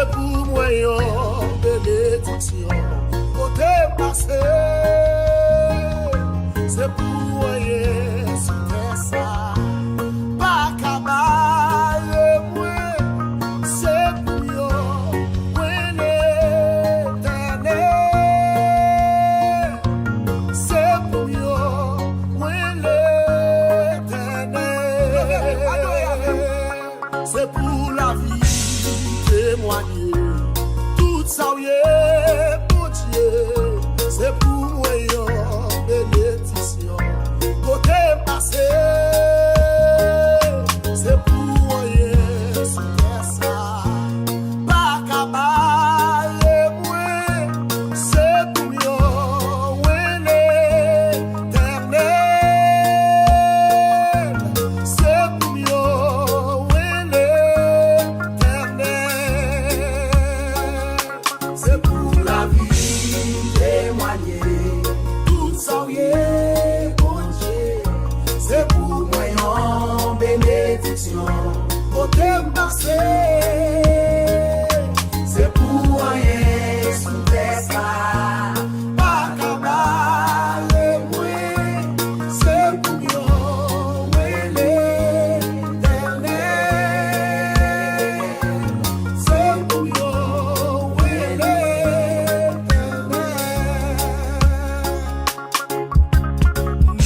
c'est pour moi une bénédiction. Côté passé, c'est pour moi c'était ça. Pas cabale, moi, c'est pour moi l'éternel. C'est pour moi l'éternel. C'est pour la vie témoigner. Tout ça, bondye, c'est pour moi une bénédiction. Côté passé, c'est pour moi c'était ça. Pas cabale, moi, c'est pour moi l'éternel. C'est pour moi l'éternel. C'est pour la vie témoigner. Tout ça, bondye, c'est pour moi une bénédiction. Côté passé, c'est pour moi c'était ça. Pas cabale, moi, c'est pour moi l'éternel. C'est pour moi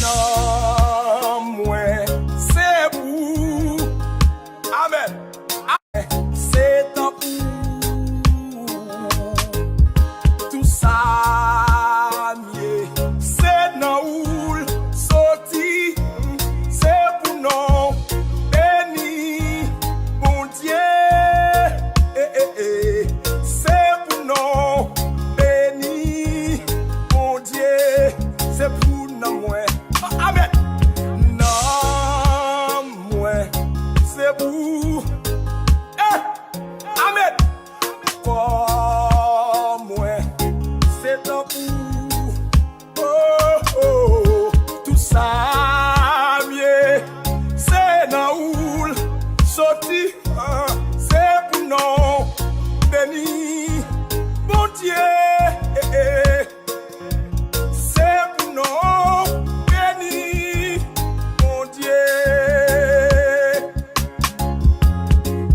Non, moi, c'est pour. Amen. C'est un pour. Tout ça, mieux. C'est dans où sorti. C'est pour nous béni. Bondye. C'est pour nous béni. Bondye. C'est pour nous moi. Amen. Non, moi, c'est pour. Amen. Comme moi, c'est un pour. Oh, oh, tout ça, mieux. C'est dans où sorti. C'est pour nous béni. Bondye. C'est pour nous béni. Bondye.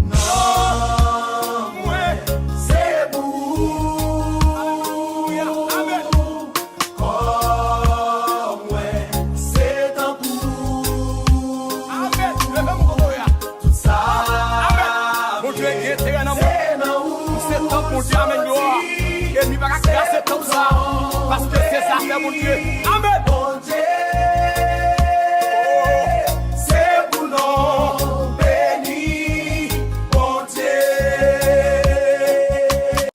Non, moi, c'est pour. Amen. Comme moi, c'est un pour. Amen. Levez-moi. Tout ça, Mon Dieu est éternel. c'est dans où C'est temps pour Dieu, amen, gloire. Et nous va casser tout ça. Parce que c'est ça, c'est mon Dieu.